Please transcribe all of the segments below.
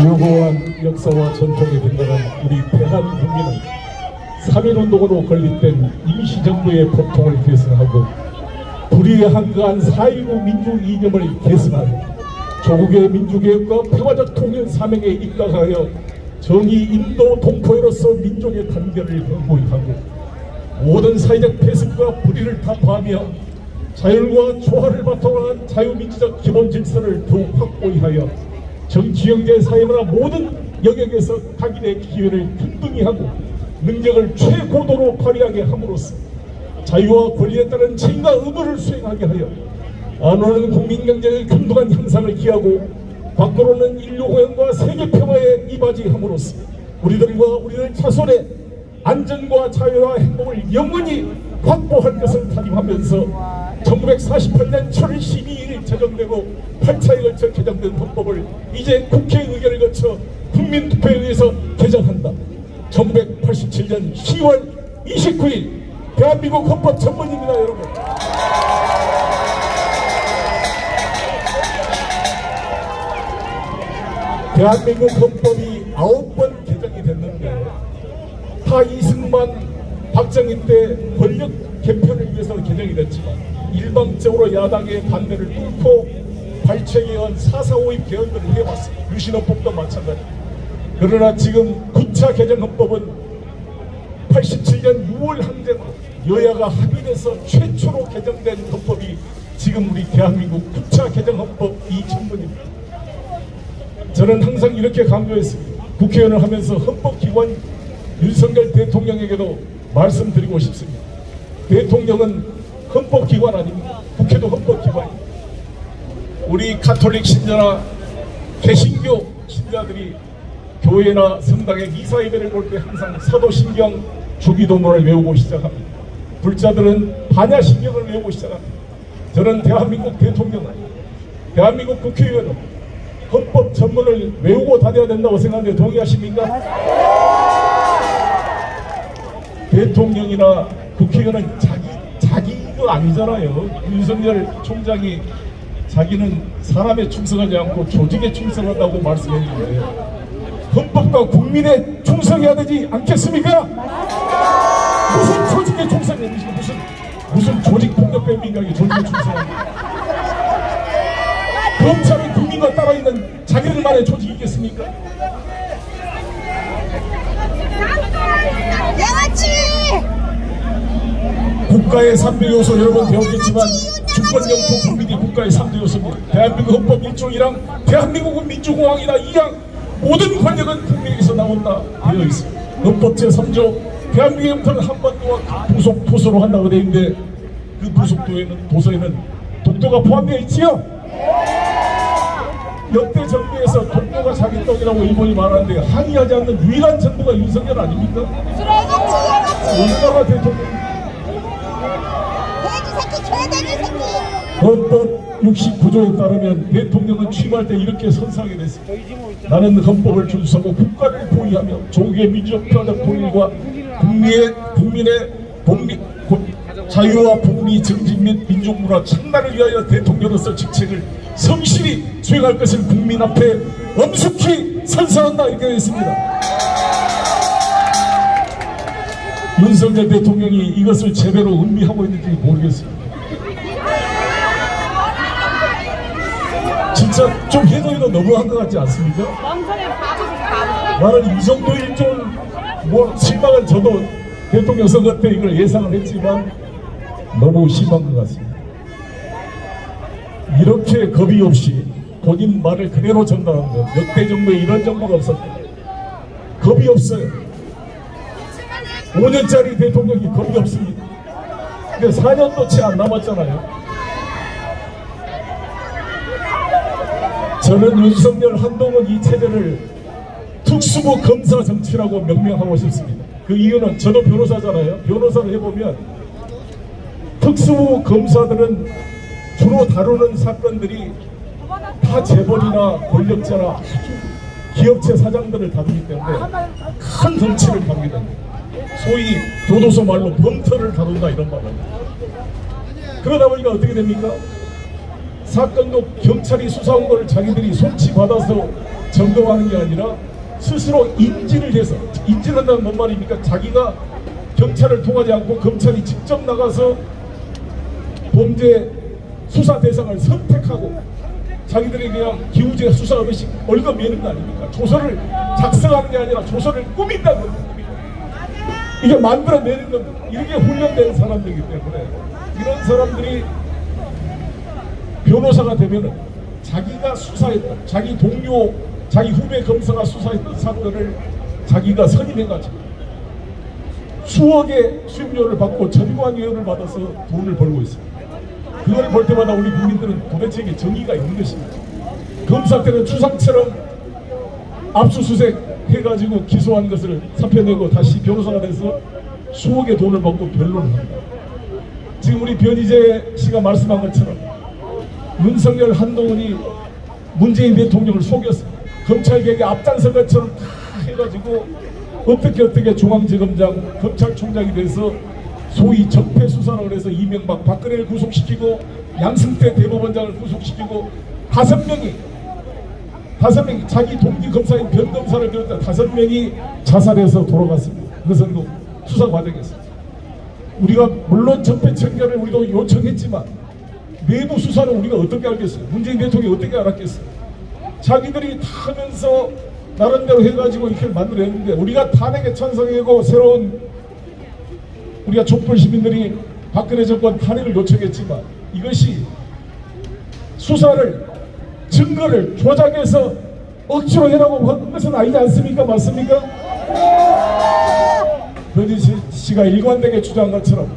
유구한 역사와 전통에 든든한 우리 대한국민은 3.1운동으로 건립된 임시정부의 법통을 계승하고 불의에 한가한 4.19 민주 이념을 계승하고 조국의 민주개혁과 평화적 통일 사명에 입각하여 정의 인도 동포로서 민족의 단결을 견고히 하고 모든 사회적 폐습과 불의를 타파하며 자율과 조화를 바탕으로 한 자유민주적 기본 질서를 더욱 확고히 하여 정치, 경제, 사회문화 모든 영역에서 각인의 기회를 균등히 하고 능력을 최고도로 발휘하게 함으로써 자유와 권리에 따른 책임과 의무를 수행하게 하여 안으로는 국민경제의 균등한 향상을 기하고 밖으로는 인류공연과 세계평화에 이바지함으로써 우리들 자손의 안전과 자유와 행복을 영원히 확보할 것을 다짐하면서 1948년 7월 12일 제정되고 8차에 걸쳐 개정된 헌법을 이제 국회 의결을 거쳐 국민투표에 의해서 개정한다. 1987년 10월 29일 대한민국 헌법 전문입니다, 여러분. 대한민국 헌법이 9번 개정이 됐는데 다 이승만, 박정희 때 권력 개편을 위해서 개정이 됐지만 일방적으로 야당의 반대를 뚫고 발췌개헌, 4.4.5입 개헌들을 해왔습니다. 유신헌법도 마찬가지. 그러나 지금 9차 개정헌법은 87년 6월 항쟁으로 여야가 합의해서 최초로 개정된 헌법이 지금 우리 대한민국 9차 개정헌법 이 전문입니다. 저는 항상 이렇게 강조했습니다. 국회의원을 하면서 헌법기관 윤석열 대통령에게도 말씀드리고 싶습니다. 대통령은 헌법기관 아닙니다. 국회도 헌법기관입니다. 우리 가톨릭 신자나 개신교 신자들이 교회나 성당에 미사 예배를 볼 때 항상 사도신경, 주기도문을 외우고 시작합니다. 불자들은 반야신경을 외우고 시작합니다. 저는 대한민국 대통령은, 대한민국 국회의원은 헌법 전문을 외우고 다녀야 된다고 생각하는데 동의하십니까? 대통령이나 국회의원은 자기도 아니잖아요. 윤석열 총장이 자기는 사람에 충성하지 않고 조직에 충성한다고 말씀했는데 헌법과 국민에 충성해야 되지 않겠습니까? 무슨 조직에 충성해? 무슨 조직 폭력배입니까? 조직에 충성합니다. 검찰은 국민과 따라있는 자기들만의 조직이겠습니까? 국가의 3대 요소 여러분 배웠겠지만 주권, 영토, 국민이 국가의 3대 요소입니다. 대한민국 헌법 1조 1항 대한민국은 민주공화국이다 2항 모든 권력은 국민에게서 나온다 되어 있습니다. 헌법 제3조 대한민국의 영토는 한반도와 부속 도서로 한다고 되어 있는데 그 부속 도서에는 독도가 포함되어 있지요? 역대 정부에서 독도가 자기 떡이라고 일본이 말하는데 항의하지 않는 유일한 정부가 윤석열 아닙니까? 얼마나 대통령 헌법 69조에 따르면 대통령은 취임할 때 이렇게 선서하게 됐습니다. 나는 헌법을 준수하고 국가를 보위하며 조국의 민주적 평화적 통일과 국민의 자유와 복리 정진 및 민족문화 창달을 위하여 대통령으로서 직책을 성실히 수행할 것을 국민 앞에 엄숙히 선서한다 이렇게 되어 있습니다. 윤석열 대통령이 이것을 제대로 음미하고 있는지 모르겠습니다. 진짜 좀 해도 너무한 것 같지 않습니까? 나는 이 정도일 좀 실망은 저도 대통령 선거 때 이걸 예상을 했지만 너무 심한 것 같습니다. 이렇게 겁이 없이 본인 말을 그대로 전달한 것, 역대 정부에 이런 정부가 없었다. 겁이 없어요. 5년짜리 대통령이 겁이 없습니다. 근데 4년도 채 안 남았잖아요. 저는 윤석열, 한동훈 이 체제를 특수부 검사 정치라고 명명하고 싶습니다. 그 이유는 저도 변호사잖아요. 변호사를 해보면 특수부 검사들은 주로 다루는 사건들이 다 재벌이나 권력자나 아주 기업체 사장들을 다루기 때문에 큰 정치를 다루게 됩니다. 소위 교도소 말로 범터를 다룬다 이런 말을 합니다. 그러다 보니까 어떻게 됩니까? 사건도 경찰이 수사한 걸 자기들이 송치받아서 점검하는 게 아니라 스스로 인지를 해서, 인지를 한다는 뭔 말입니까? 자기가 경찰을 통하지 않고 검찰이 직접 나가서 범죄 수사 대상을 선택하고 자기들이 그냥 기우제 수사하듯이 얼거매는 거 아닙니까? 조서를 작성하는 게 아니라 조서를 꾸민다는 겁니다. 이게 만들어내는 겁니다. 이렇게 훈련된 사람들이기 때문에 이런 사람들이 변호사가 되면은 자기가 수사했던, 자기 동료, 자기 후배 검사가 수사했던 사건을 자기가 선임해가지고 수억의 수임료를 받고 전관료를 받아서 돈을 벌고 있습니다. 그걸 볼 때마다 우리 국민들은 도대체 이게 정의가 있는 것입니다. 검사 때는 추상처럼 압수수색 해가지고 기소한 것을 사표내고 다시 변호사가 돼서 수억의 돈을 받고 변론을 합니다. 지금 우리 변희재 씨가 말씀한 것처럼 윤석열, 한동훈이 문재인 대통령을 속였습니다. 검찰개혁에 앞장선 것처럼 다 해가지고 어떻게 중앙지검장, 검찰총장이 돼서 소위 적폐수사라고 해서 이명박, 박근혜를 구속시키고 양승태 대법원장을 구속시키고 다섯 명이 자기 동기 검사인 변검사를 비롯해 5명이 자살해서 돌아갔습니다. 그것은 그 수사 과정에서 우리가 물론 적폐 청결을 우리도 요청했지만 내부 수사는 우리가 어떻게 알겠어요? 문재인 대통령이 어떻게 알았겠어요? 자기들이 다 하면서 나름대로 해가지고 이렇게 만들어냈는데 우리가 탄핵에 찬성하고 새로운 우리가 촛불 시민들이 박근혜 정권 탄핵을 요청했지만 이것이 수사를 증거를 조작해서 억지로 해라고 한 것은 아니지 않습니까? 맞습니까? 변희재 씨가 일관되게 주장한 것처럼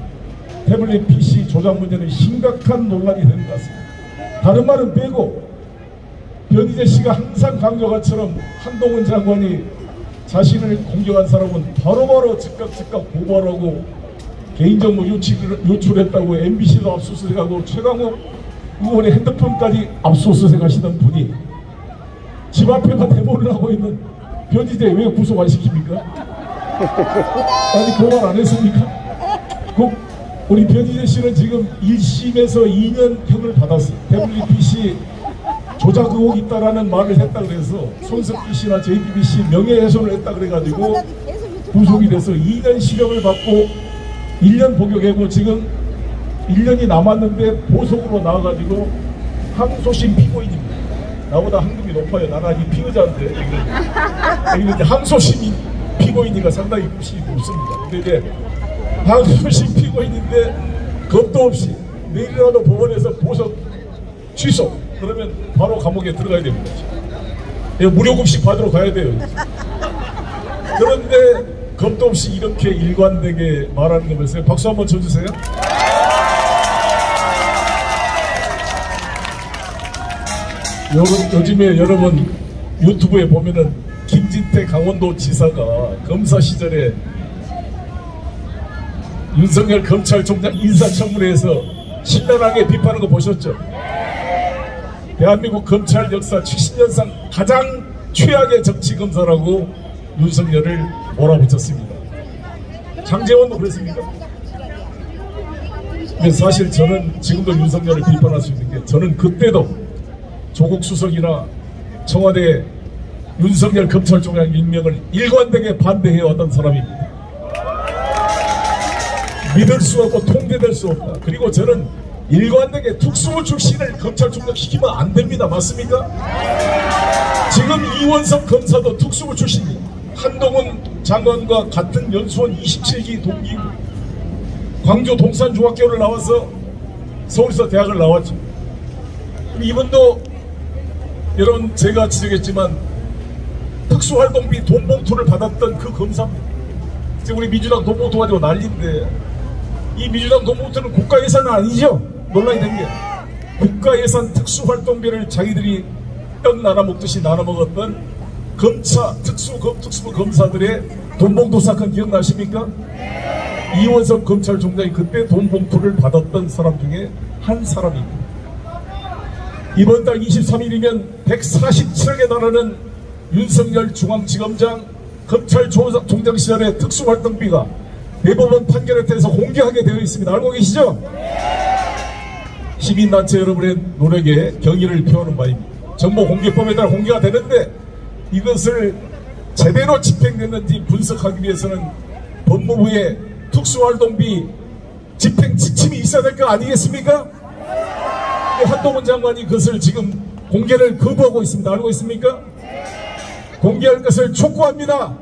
태블릿 PC 조작 문제는 심각한 논란이 되는 것 같습니다. 다른 말은 빼고 변희재 씨가 항상 강조한 것처럼 한동훈 장관이 자신을 공격한 사람은 바로바로 즉각 고발하고 개인정보 유출했다고 MBC도 압수수색하고 최강욱 의원의 핸드폰까지 압수수색하시던 분이 집 앞에만 데모를 하고 있는 변희재 왜 구속 안 시킵니까? 아니 고발 안 했습니까? 우리 변희재 씨는 지금 1심에서 2년형을 받았어요. 태블릿 PC 조작 의혹이 있다라는 말을 했다 그래서 손석희 씨나 JTBC 명예훼손을 했다 그래가지고 구속이 돼서 2년 실형을 받고 1년 복역하고 지금 1년이 남았는데 보석으로 나와가지고 항소심 피고인입니다. 나보다 황금이 높아요. 나는 아직 피의자인데 여기는 이제 항소심 피고인이니까 상당히 굽신이 높습니다. 근데 이제 항소심 피고인인데 겁도 없이 내일이라도 법원에서 보석 취소 그러면 바로 감옥에 들어가야 됩니다. 무료급식 받으러 가야 돼요. 그런데 겁도 없이 이렇게 일관되게 말하는 거 보세요. 박수 한번 쳐주세요. 요즘에 여러분 유튜브에 보면은 김진태 강원도 지사가 검사 시절에 윤석열 검찰총장 인사청문회에서 신랄하게 비판하는 거 보셨죠? 대한민국 검찰 역사 70년상 가장 최악의 정치검사라고 윤석열을 몰아붙였습니다. 장제원도 그랬습니까? 근데 사실 저는 지금도 윤석열을 비판할 수 있는 게 저는 그때도 조국 수석이나 청와대 윤석열 검찰총장 임명을 일관되게 반대해왔던 사람입니다. 믿을 수 없고 통제될 수 없다. 그리고 저는 일관되게 특수부 출신을 검찰총장 시키면 안 됩니다. 맞습니까? 지금 이원석 검사도 특수부 출신입니다. 한동훈 장관과 같은 연수원 27기 동기 광주 동산중학교를 나와서 서울에서 대학을 나왔죠. 이분도 여러분 제가 지적했지만 특수활동비 돈봉투를 받았던 그 검사입니다. 지금 우리 민주당 돈봉투 가지고 난리인데 이 민주당 돈봉투는 국가예산은 아니죠. 논란이 된 게 국가예산 특수활동비를 자기들이 떡 나눠먹듯이 나눠먹었던 특수부 검사들의 돈봉투 사건 기억나십니까? 이원석 검찰총장이 그때 돈봉투를 받았던 사람 중에 한 사람입니다. 이번 달 23일이면 147억에 달하는 윤석열 중앙지검장 검찰총장 시절의 특수활동비가 대법원 판결에 대해서 공개하게 되어 있습니다. 알고 계시죠? 시민단체 여러분의 노력에 경의를 표하는 바입니다. 정보공개법에 따라 공개가 되는데 이것을 제대로 집행됐는지 분석하기 위해서는 법무부의 특수활동비 집행 지침이 있어야 될 거 아니겠습니까? 한동훈 장관이 그것을 지금 공개를 거부하고 있습니다. 알고 있습니까? 공개할 것을 촉구합니다.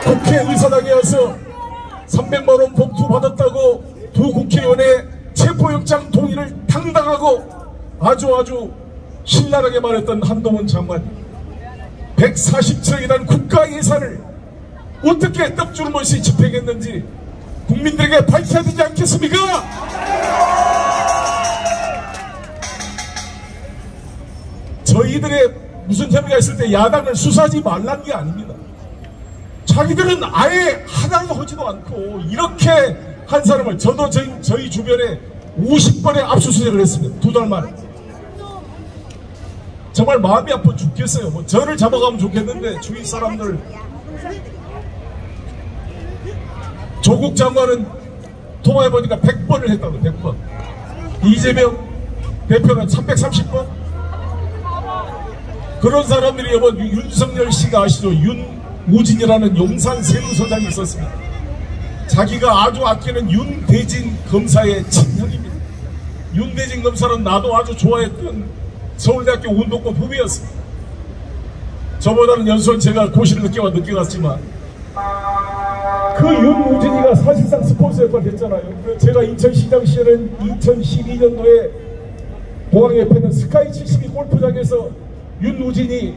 국회 의사당에 와서 300만원 봉투 받았다고 두 국회의원의 체포영장 동의를 당당하고 아주 신랄하게 말했던 한동훈 장관, 147억이라는 국가 예산을 어떻게 떡주름 없이 집행했는지 국민들에게 밝혀야 되지 않겠습니까? 저희들의 무슨 혐의가 있을 때 야당을 수사하지 말라는 게 아닙니다. 자기들은 아예 하나도 하지도 않고 이렇게 한 사람을, 저도 저희 주변에 50번의 압수수색을 했습니다. 2달 만에. 정말 마음이 아파 죽겠어요. 뭐 저를 잡아가면 좋겠는데 주위 사람들. 조국 장관은 통화해보니까 100번을 했다고. 100번. 이재명 대표는 330번. 그런 사람들이 이번 윤석열 씨가 아시죠? 윤우진이라는 용산 세무서장이 있었습니다. 자기가 아주 아끼는 윤대진 검사의 친형입니다. 윤대진 검사는 나도 아주 좋아했던 서울대학교 운동권 후배였습니다. 저보다는 연수원 제가 고시를 늦게 갔지만 그 윤우진이가 사실상 스폰서 역할을 했잖아요. 제가 인천시장 시절은 2012년도에 공항 옆에 있는 스카이 72 골프장에서 윤우진이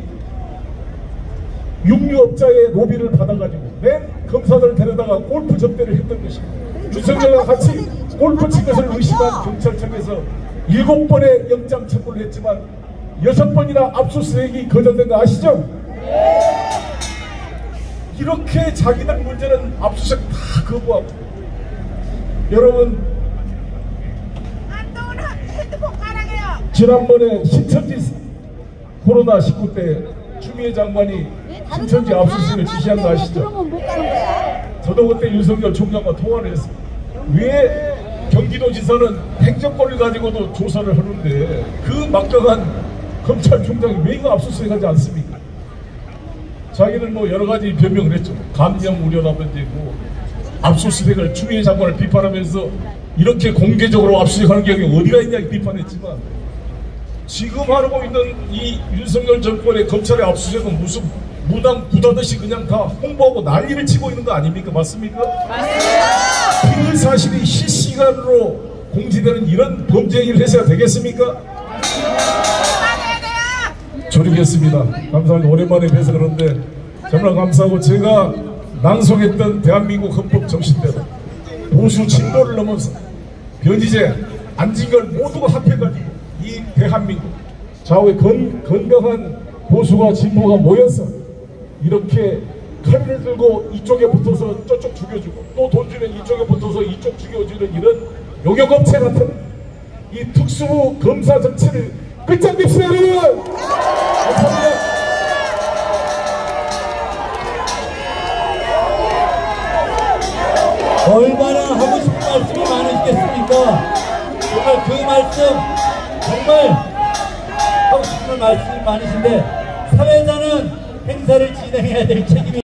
육류업자의 로비를 받아가지고 맨 검사들을 데려다가 골프 접대를 했던 것입니다. 윤석열과 같이 골프 친 것을 의심한 경찰청에서 7번의 영장 청구를 했지만 6번이나 압수수색이 거절된 거 아시죠? 이렇게 자기들 문제는 압수수색 다 거부하고. 여러분, 지난번에 신천지 코로나19 때 추미애 장관이 신천지 압수수색을 지시한 거 아시죠? 저도 그때 윤석열 총장과 통화를 했습니다. 왜 경기도지사는 행정권을 가지고도 조사를 하는데 그 막강한 검찰총장이 왜 이거 압수수색하지 않습니까? 자기는 뭐 여러 가지 변명을 했죠. 감염 우려라든지 뭐 압수수색을 추미애 장관을 비판하면서 이렇게 공개적으로 압수수색하는 게 어디가 있냐 비판했지만 지금 하고 있는 이 윤석열 정권의 검찰의 압수수색은 무슨 무당 부다듯이 그냥 다 홍보하고 난리를 치고 있는 거 아닙니까? 맞습니까? 맞습니다. 그 사실이 실시간으로 공지되는 이런 범죄 행위를 해서야 되겠습니까? 조리겠습니다. 감사합니다. 오랜만에 뵈서 그런데 정말 감사하고, 제가 낭송했던 대한민국 헌법 정신대로 보수 진보를 넘어서 변희재, 안진걸 모두가 합해가지고 이 대한민국 좌우의 건강한 보수와 진보가 모여서 이렇게 칼을 들고 이쪽에 붙어서 저쪽 죽여주고 또 돈 주면 이쪽에 붙어서 이쪽 죽여주는 이런 용역업체 같은 이 특수부 검사 정치를 끝장냅시다 여러분! 감사합니다. 얼마나 하고 싶은 말씀이 많으시겠습니까? 정말 그 말씀, 정말 하고 싶은 말씀이 많으신데 사회자는 행사를 진행해야 될 책임이